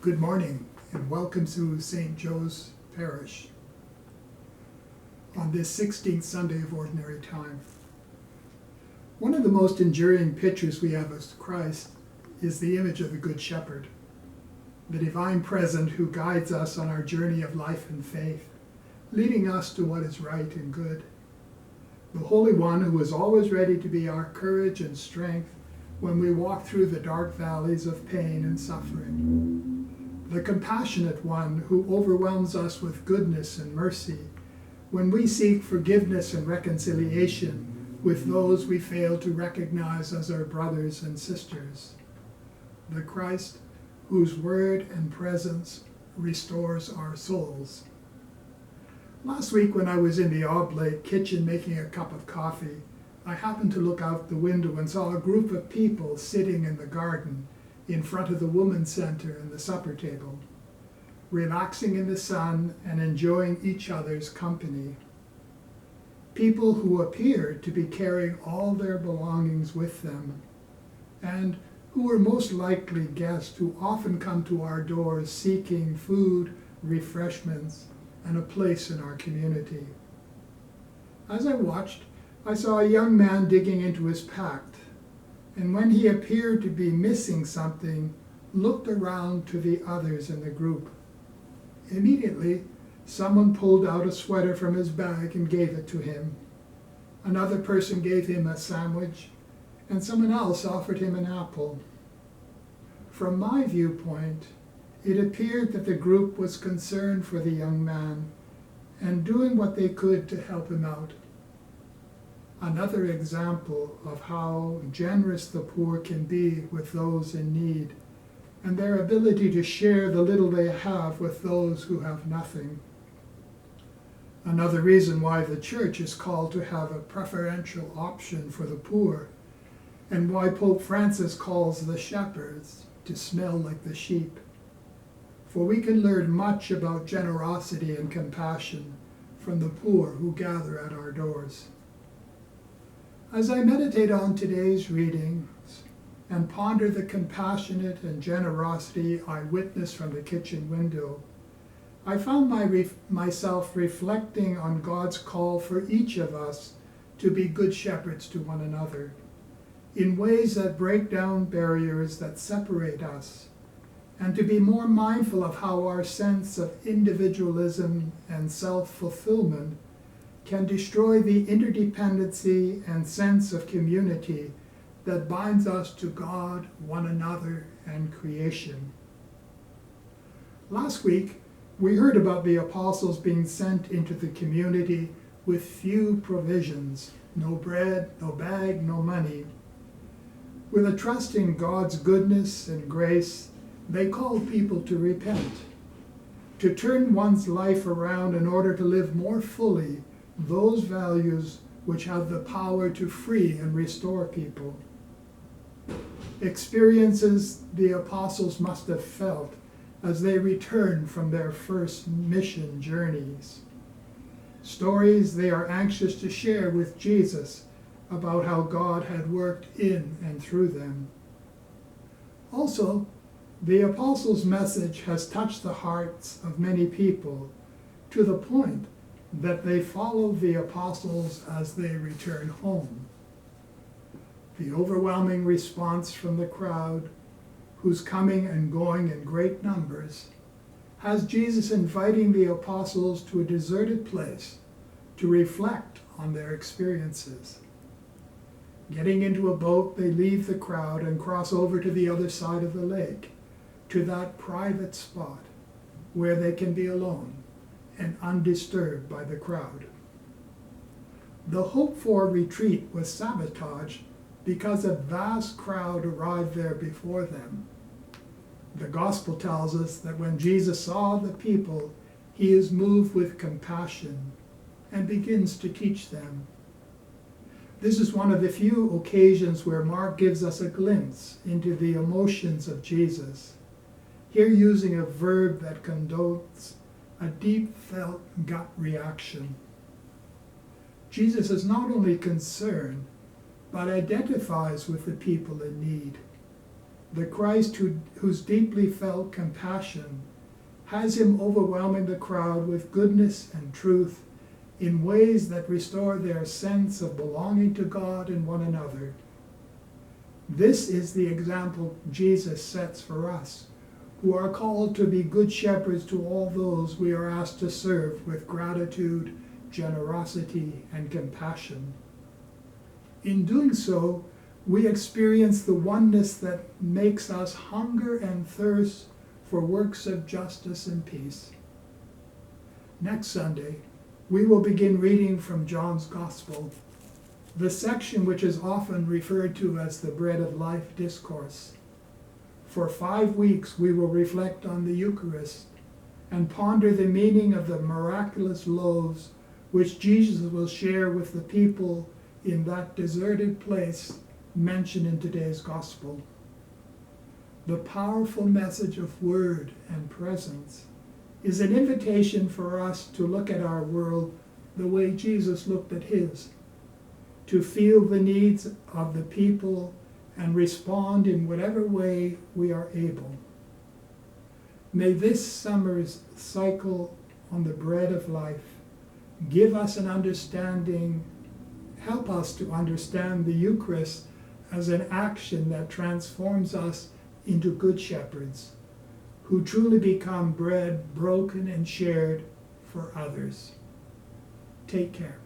Good morning and welcome to St. Joe's Parish on this 16th Sunday of Ordinary Time. One of the most enduring pictures we have of Christ is the image of the Good Shepherd, the divine present who guides us on our journey of life and faith, leading us to what is right and good. The Holy One who is always ready to be our courage and strength when we walk through the dark valleys of pain and suffering. The compassionate one who overwhelms us with goodness and mercy when we seek forgiveness and reconciliation with those we fail to recognize as our brothers and sisters. The Christ whose word and presence restores our souls. Last week when I was in the oblate kitchen making a cup of coffee, I happened to look out the window and saw a group of people sitting in the garden in front of the Women's Center and the supper table, relaxing in the sun and enjoying each other's company. People who appeared to be carrying all their belongings with them, and who were most likely guests who often come to our doors seeking food, refreshments, and a place in our community. As I watched, I saw a young man digging into his pack, and when he appeared to be missing something, looked around to the others in the group. Immediately, someone pulled out a sweater from his bag and gave it to him. Another person gave him a sandwich, and someone else offered him an apple. From my viewpoint, it appeared that the group was concerned for the young man and doing what they could to help him out. Another example of how generous the poor can be with those in need, and their ability to share the little they have with those who have nothing. Another reason why the Church is called to have a preferential option for the poor, and why Pope Francis calls the shepherds to smell like the sheep. For we can learn much about generosity and compassion from the poor who gather at our doors. As I meditate on today's readings and ponder the compassionate and generosity I witnessed from the kitchen window, I found myself reflecting on God's call for each of us to be good shepherds to one another, in ways that break down barriers that separate us, and to be more mindful of how our sense of individualism and self-fulfillment can destroy the interdependency and sense of community that binds us to God, one another, and creation. Last week, we heard about the apostles being sent into the community with few provisions, no bread, no bag, no money. With a trust in God's goodness and grace, they called people to repent, to turn one's life around in order to live more fully those values which have the power to free and restore people. Experiences the apostles must have felt as they returned from their first mission journeys. Stories they are anxious to share with Jesus about how God had worked in and through them. Also, the apostles' message has touched the hearts of many people to the point that they follow the apostles as they return home. The overwhelming response from the crowd, who's coming and going in great numbers, has Jesus inviting the apostles to a deserted place to reflect on their experiences. Getting into a boat, they leave the crowd and cross over to the other side of the lake, to that private spot where they can be alone and undisturbed by the crowd. The hoped-for retreat was sabotaged because a vast crowd arrived there before them. The gospel tells us that when Jesus saw the people, he is moved with compassion and begins to teach them. This is one of the few occasions where Mark gives us a glimpse into the emotions of Jesus, here using a verb that connotes a deep felt gut reaction. Jesus is not only concerned, but identifies with the people in need. the Christ whose deeply felt compassion has him overwhelming the crowd with goodness and truth in ways that restore their sense of belonging to God and one another. This is the example Jesus sets for us, who are called to be good shepherds to all those we are asked to serve with gratitude, generosity, and compassion. In doing so, we experience the oneness that makes us hunger and thirst for works of justice and peace. Next Sunday, we will begin reading from John's Gospel, the section which is often referred to as the Bread of Life discourse. For 5 weeks, we will reflect on the Eucharist and ponder the meaning of the miraculous loaves which Jesus will share with the people in that deserted place mentioned in today's Gospel. The powerful message of word and presence is an invitation for us to look at our world the way Jesus looked at his, to feel the needs of the people and respond in whatever way we are able. May this summer's cycle on the bread of life give us an understanding, help us to understand the Eucharist as an action that transforms us into good shepherds, who truly become bread broken and shared for others. Take care.